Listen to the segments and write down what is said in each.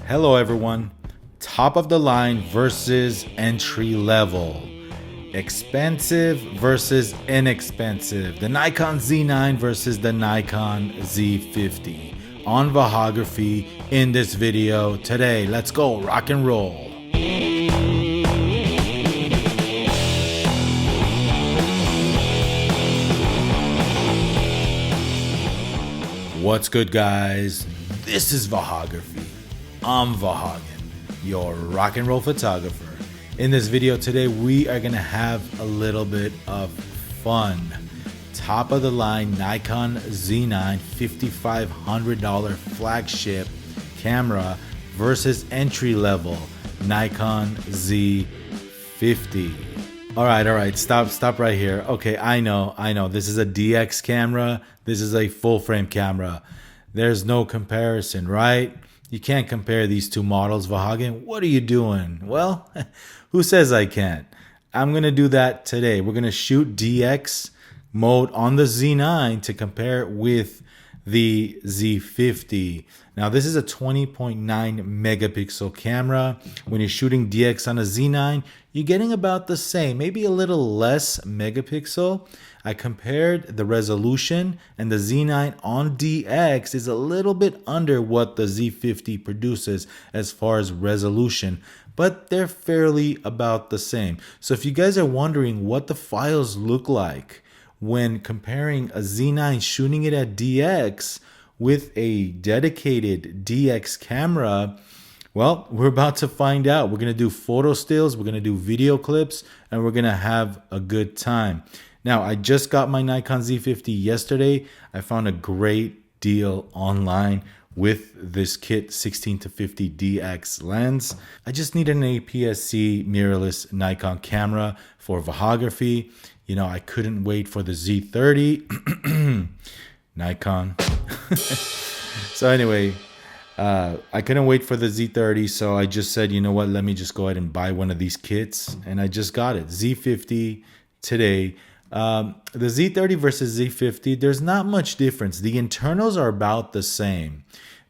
Hello everyone. Top of the line versus entry level. Expensive versus inexpensive. The Nikon Z9 versus the Nikon Z50. On Vahagraphy in this video today. Let's go rock and roll. What's good, guys? This is Vahagraphy. I'm Vahagan, your rock and roll photographer. In this video today, we are gonna have a little bit of fun. Top of the line Nikon Z9 $5,500 flagship camera versus entry level Nikon Z50. All right, stop right here. Okay, I know, this is a DX camera. This is a full frame camera. There's no comparison, right? You can't compare these two models, Vahagan. What are you doing? Well, who says I can't? I'm going to do that today. We're going to shoot DX mode on the Z9 to compare it with the Z50. Now, this is a 20.9 megapixel camera. When you're shooting DX on a Z9, you're getting about the same, maybe a little less megapixel. I compared the resolution, and the Z9 on DX is a little bit under what the Z50 produces as far as resolution, but they're fairly about the same. So if you guys are wondering what the files look like when comparing a Z9 shooting it at DX with a dedicated DX camera, well, we're about to find out. We're going to do photo stills, we're going to do video clips, and we're going to have a good time. Now, I just got my Nikon Z50 yesterday. I found a great deal online with this kit 16-50 DX lens. I just needed an APS C mirrorless Nikon camera for Vahagraphy. You know, I couldn't wait for the Z30 Nikon. So anyway, I couldn't wait for the Z30, so I just said, you know what, let me just go ahead and buy one of these kits, and I just got it. Z50 today. The Z30 versus Z50, there's not much difference. The internals are about the same.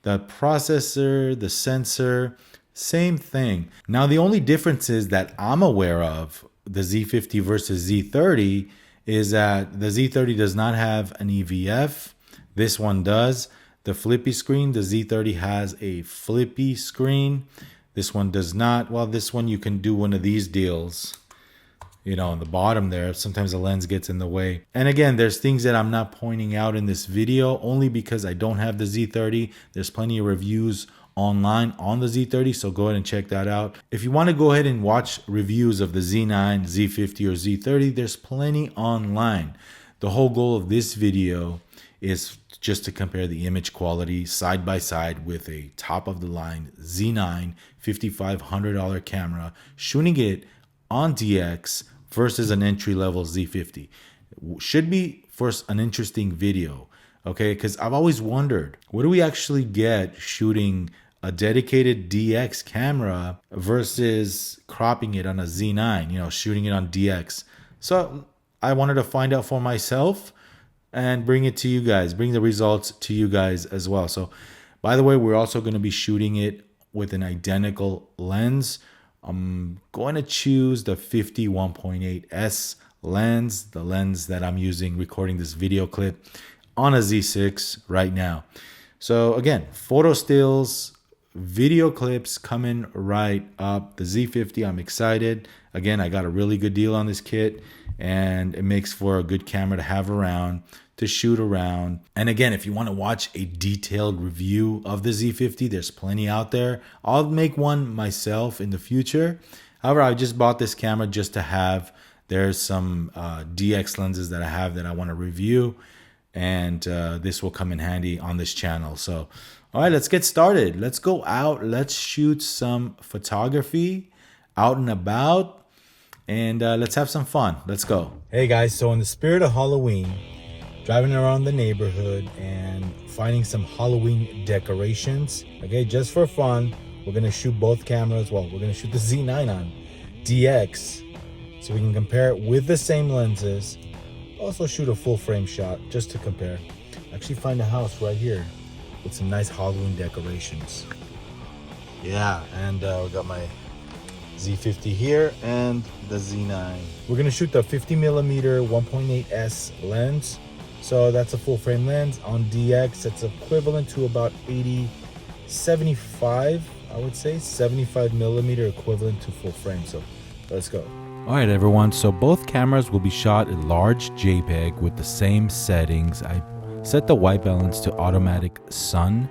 The processor, the sensor, same thing. Now, the only differences that I'm aware of, the Z50 versus Z30, is that the Z30 does not have an EVF. This one does. The flippy screen, the Z30 has a flippy screen. This one does not. Well, this one you can do one of these deals. You know, on the bottom there, sometimes the lens gets in the way. And again, there's things that I'm not pointing out in this video only because I don't have the Z30. There's plenty of reviews online on the Z30, so go ahead and check that out. If you want to go ahead and watch reviews of the Z9, Z50, or Z30, there's plenty online. The whole goal of this video is just to compare the image quality side by side with a top-of-the-line Z9 $5,500 camera, shooting it on DX versus an entry-level Z50. Should be for an interesting video, okay? Because I've always wondered, what do we actually get shooting a dedicated DX camera versus cropping it on a Z9, you know, shooting it on DX? So I wanted to find out for myself and bring it to you guys, bring the results to you guys as well. So, by the way, we're also going to be shooting it with an identical lens. I'm going to choose the 51.8S lens, the lens that I'm using recording this video clip on a Z6 right now. So again, photo stills, video clips coming right up. The Z50, I'm excited. Again, I got a really good deal on this kit, and it makes for a good camera to have around, to shoot around. And again, if you want to watch a detailed review of the Z50, there's plenty out there. I'll make one myself in the future. However, I just bought this camera just to have. There's some DX lenses that I have that I want to review, and this will come in handy on this channel. So, all right, let's get started. Let's go out. Let's shoot some photography out and about, and let's have some fun. Let's go. Hey guys, so in the spirit of Halloween, driving around the neighborhood and finding some Halloween decorations. Okay, just for fun, we're gonna shoot both cameras. Well, we're gonna shoot the Z9 on DX so we can compare it with the same lenses. Also shoot a full frame shot just to compare. Actually find a house right here with some nice Halloween decorations. Yeah, and we got my Z50 here and the Z9. We're gonna shoot the 50mm 1.8S lens. So that's a full frame lens. On DX, it's equivalent to about 75, I would say 75mm equivalent to full frame. So let's go. All right, everyone. So both cameras will be shot in large JPEG with the same settings. I set the white balance to automatic sun.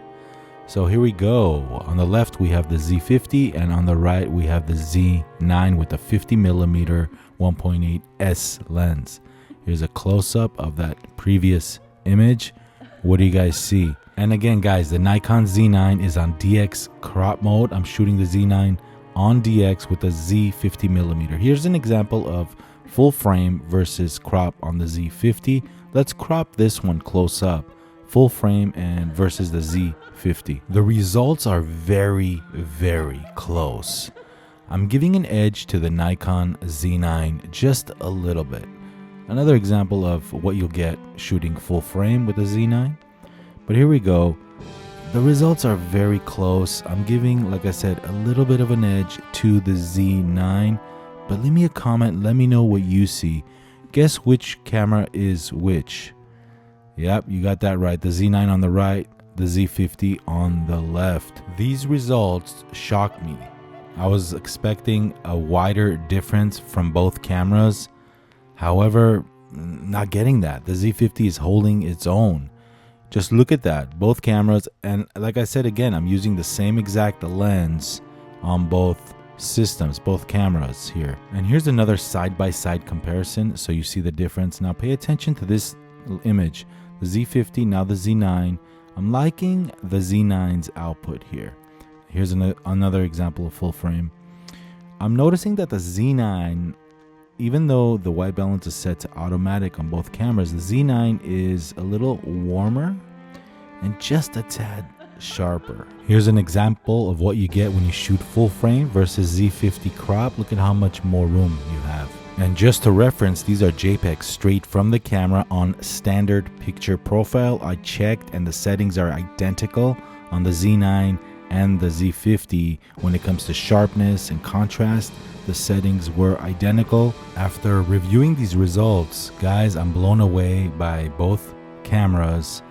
So here we go. On the left, we have the Z50, and on the right, we have the Z9 with the 50mm 1.8S lens. Here's a close-up of that previous image. What do you guys see? And again, guys, the Nikon Z9 is on DX crop mode. I'm shooting the Z9 on DX with the Z50mm. Here's an example of full frame versus crop on the Z50. Let's crop this one close up. Full frame and versus the Z50. The results are very, very close. I'm giving an edge to the Nikon Z9 just a little bit. Another example of what you'll get shooting full frame with the Z9. But here we go. The results are very close. I'm giving, like I said, a little bit of an edge to the Z9. But leave me a comment. Let me know what you see. Guess which camera is which. Yep, you got that right. The Z9 on the right, the Z50 on the left. These results shocked me. I was expecting a wider difference from both cameras. However, not getting that. The Z50 is holding its own. Just look at that. Both cameras, and like I said again, I'm using the same exact lens on both systems, both cameras here. And here's another side-by-side comparison so you see the difference. Now pay attention to this image. The Z50, now the Z9. I'm liking the Z9's output here. Here's another example of full frame. I'm noticing that the Z9, even though the white balance is set to automatic on both cameras, the Z9 is a little warmer and just a tad sharper. Here's an example of what you get when you shoot full frame versus Z50 crop. Look at how much more room you have. And just to reference, these are JPEGs straight from the camera on standard picture profile. I checked and the settings are identical on the Z9 and the Z50. When it comes to sharpness and contrast, the settings were identical. After reviewing these results, guys, I'm blown away by both cameras,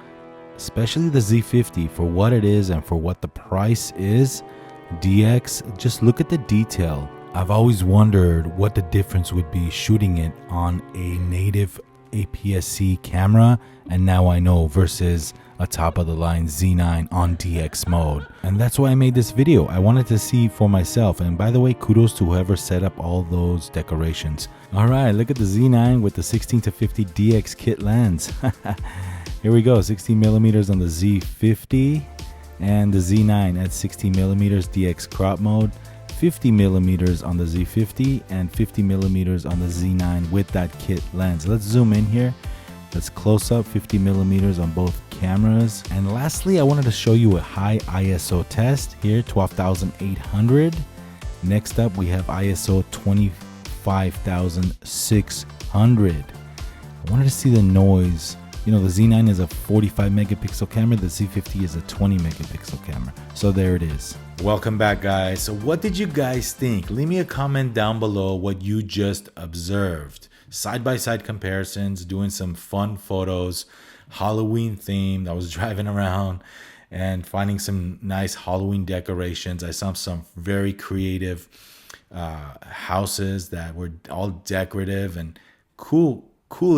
especially the Z50 for what it is and for what the price is. DX, just look at the detail. I've always wondered what the difference would be shooting it on a native APS C camera, and now I know, versus a top-of-the-line Z9 on DX mode. And that's why I made this video. I wanted to see for myself. And by the way, kudos to whoever set up all those decorations. All right, look at the Z9 with the 16-50 DX kit lens. Here we go, 16mm on the Z50 and the Z9 at 16mm DX crop mode. 50mm on the Z50 and 50mm on the Z9 with that kit lens. Let's zoom in here. Let's close up 50mm on both cameras. And lastly, I wanted to show you a high ISO test here, 12,800. Next up, we have ISO 25,600. I wanted to see the noise. You know, the Z9 is a 45 megapixel camera. The Z50 is a 20 megapixel camera. So there it is. Welcome back, guys. So what did you guys think? Leave me a comment down below what you just observed. Side-by-side comparisons, doing some fun photos, Halloween themed. I was driving around and finding some nice Halloween decorations. I saw some very creative houses that were all decorative and cool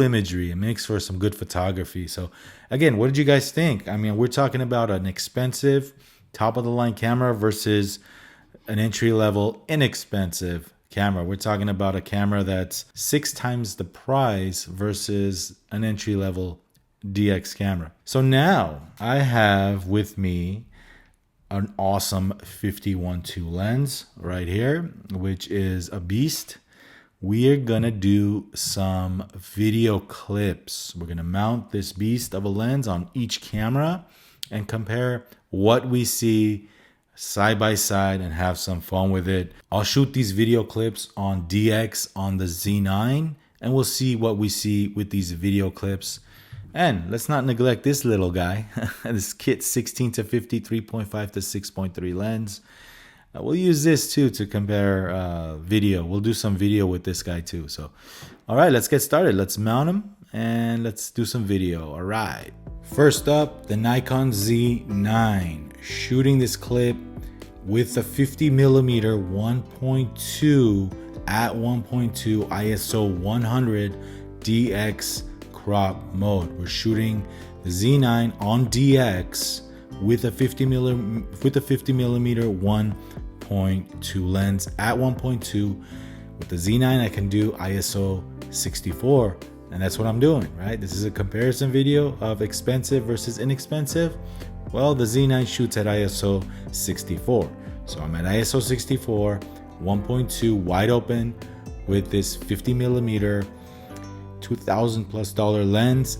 imagery. It makes for some good photography. So again, what did you guys think? I mean, we're talking about an expensive top-of-the-line camera versus an entry-level inexpensive camera. We're talking about a camera that's 6 times the price versus an entry-level DX camera. So now I have with me an awesome 51.2 lens right here, which is a beast. We're gonna do some video clips. We're gonna mount this beast of a lens on each camera and compare what we see side by side and have some fun with it. I'll shoot these video clips on DX on the Z9 and we'll see what we see with these video clips. And let's not neglect this little guy. This kit 16-50 3.5 to 6.3 lens. We'll use this too to compare video. We'll do some video with this guy too. So, all right, let's get started. Let's mount him and let's do some video. All right. First up, the Nikon Z9. Shooting this clip with a 50mm 1.2 at 1.2 ISO 100 DX crop mode. We're shooting the Z9 on DX with a 50mm 1.2 lens at 1.2. With the Z9 I can do ISO 64, and that's what I'm doing, right? This is a comparison video of expensive versus inexpensive. Well, the Z9 shoots at ISO 64, so I'm at ISO 64 1.2 wide open with this 50mm $2,000+ lens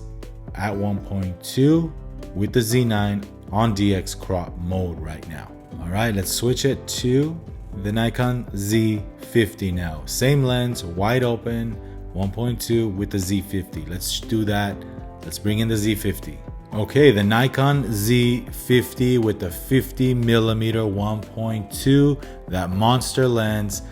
at 1.2 with the Z9 on DX crop mode right now. All right, let's switch it to the Nikon Z50 now. Same lens, wide open, 1.2 with the Z50. Let's do that. Let's bring in the Z50. Okay, the Nikon Z50 with the 50mm 1.2, that monster lens,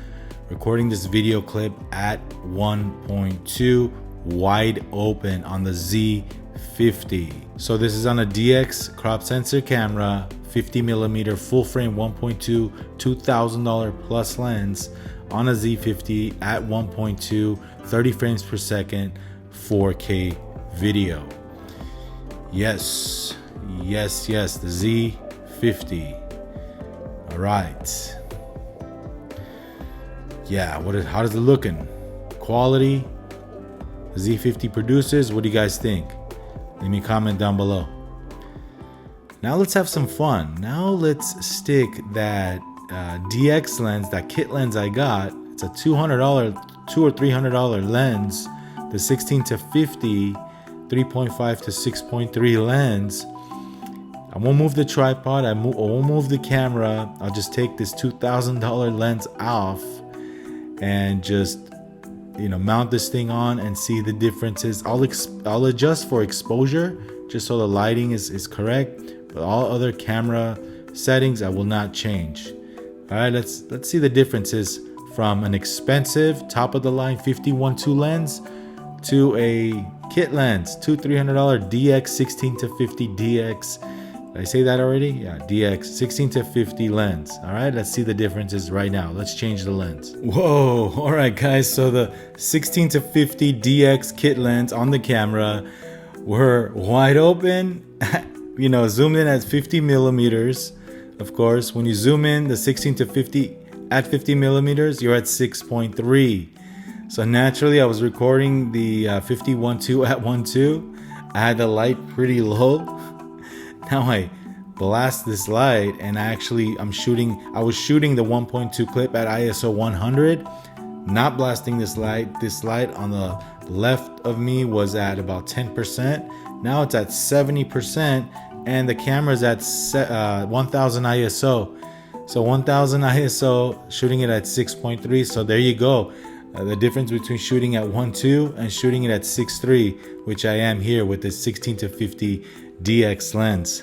recording this video clip at 1.2 wide open on the Z50. So this is on a DX crop sensor camera, 50mm full frame 1.2, $2,000+ lens on a Z50 at 1.2, 30 frames per second, 4K video. Yes, the Z50. All right. Yeah, how does it looking? Quality the Z50 produces. What do you guys think? Leave me a comment down below. Now let's have some fun. Now let's stick that DX lens, that kit lens I got. It's a $200 or $300 lens, the 16-50 3.5 to 6.3 lens. I won't move the tripod, I won't move the camera. I'll just take this $2,000 lens off and just, mount this thing on and see the differences. I'll adjust for exposure just so the lighting is correct, but all other camera settings I will not change. All right, let's see the differences from an expensive top of the line 50-1.2 lens to a kit lens, $200-300 DX 16-50 DX. Did I say that already? Yeah, DX 16-50 lens. All right, let's see the differences right now. Let's change the lens. Whoa, all right, guys. So the 16-50 DX kit lens on the camera, we're wide open, zoomed in at 50mm. Of course, when you zoom in the 16-50 at 50mm, you're at 6.3. So naturally, I was recording the 50-1.2 at 1.2. I had the light pretty low. Now I blast this light, and I was shooting the 1.2 clip at ISO 100, not blasting this light. This light on the left of me was at about 10%. Now it's at 70%, and the camera's at 1000 ISO. So 1000 ISO, shooting it at 6.3. So there you go. The difference between shooting at 1.2 and shooting it at 6.3, which I am here with this 16-50 DX lens.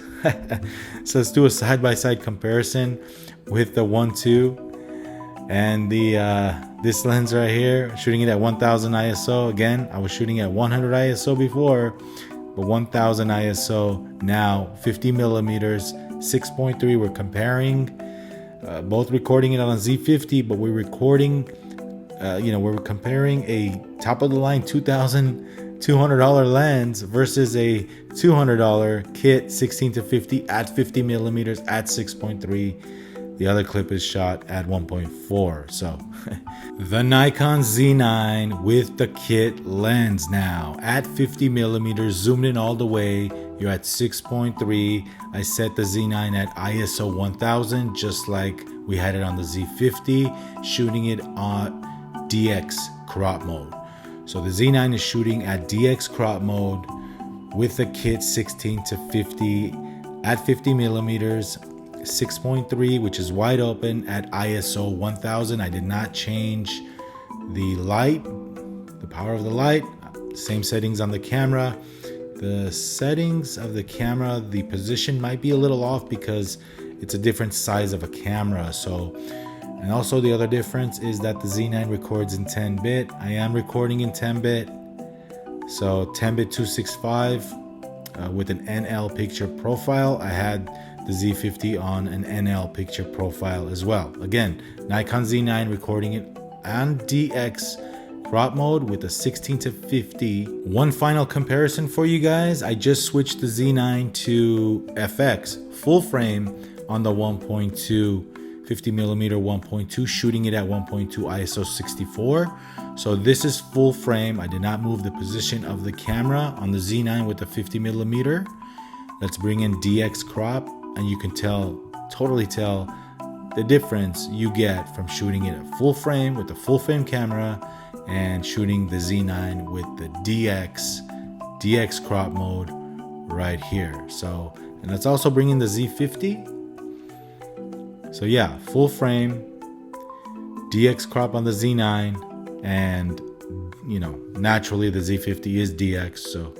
So let's do a side-by-side comparison with the 1.2 and the this lens right here, shooting it at 1000 ISO. Again, I was shooting at 100 ISO before, but 1000 ISO now, 50mm, 6.3. We're comparing, both recording it on a Z50, but we're recording. We're comparing a top-of-the-line $2,200 lens versus a $200 kit 16-50 at 50mm at 6.3. The other clip is shot at 1.4. So the Nikon Z9 with the kit lens now at 50mm, zoomed in all the way. You're at 6.3. I set the Z9 at ISO 1000, just like we had it on the Z50, shooting it on DX crop mode. So the Z9 is shooting at DX crop mode with the kit 16-50 at 50mm, 6.3, which is wide open at ISO 1000. I did not change the light, the power of the light. Same settings on the camera. The settings of the camera, the position might be a little off because it's a different size of a camera. So, and also the other difference is that the Z9 records in 10-bit. I am recording in 10-bit. So 10-bit 265 with an NL picture profile. I had the Z50 on an NL picture profile as well. Again, Nikon Z9 recording it on DX crop mode with a 16:50. One final comparison for you guys. I just switched the Z9 to FX full frame on the 1.2 50mm 1.2, shooting it at 1.2 ISO 64. So this is full frame. I did not move the position of the camera on the Z9 with the 50mm. Let's bring in DX crop, and you can totally tell the difference you get from shooting it at full frame with the full frame camera and shooting the Z9 with the DX crop mode right here. So, and let's also bring in the Z50. So yeah, full frame, DX crop on the Z9, and naturally the Z50 is DX. So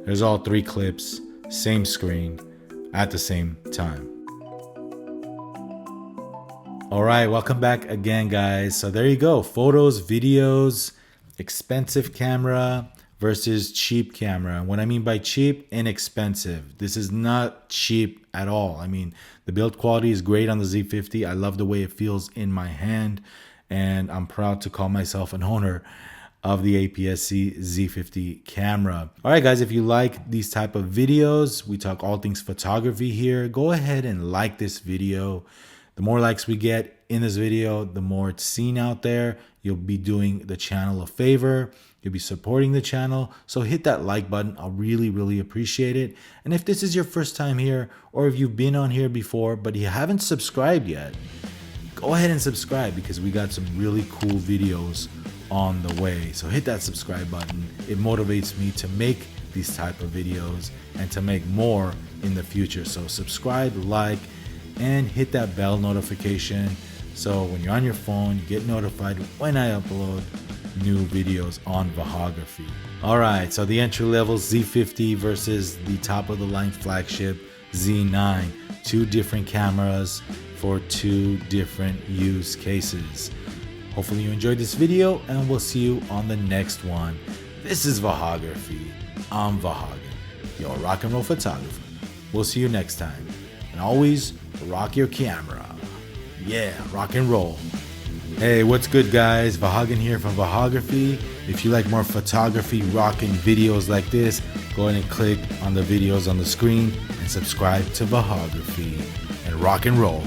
there's all three clips, same screen at the same time. All right, welcome back again, guys. So there you go, photos, videos, expensive camera versus cheap camera. And what I mean by cheap, inexpensive. This is not cheap at all. I mean, the build quality is great on the Z50. I love the way it feels in my hand, and I'm proud to call myself an owner of the APS C Z50 camera. All right, guys, if you like these type of videos, we talk all things photography here, go ahead and like this video. The more likes we get in this video, the more it's seen out there. You'll be doing the channel a favor. You'll be supporting the channel. So hit that like button. I'll really appreciate it. And if this is your first time here, or if you've been on here before, but you haven't subscribed yet, go ahead and subscribe, because we got some really cool videos on the way. So hit that subscribe button. It motivates me to make these type of videos and to make more in the future. So subscribe, like, and hit that bell notification, so when you're on your phone, you get notified when I upload new videos on Vahagraphy. All right, so the entry-level Z50 versus the top-of-the-line flagship Z9. Two different cameras for two different use cases. Hopefully you enjoyed this video, and we'll see you on the next one. This is Vahagraphy. I'm Vahagan, your rock and roll photographer. We'll see you next time. And always rock your camera. Yeah, rock and roll. Hey, what's good, guys? Vahagan here from Vahagraphy. If you like more photography, rocking videos like this, go ahead and click on the videos on the screen and subscribe to Vahagraphy and rock and roll.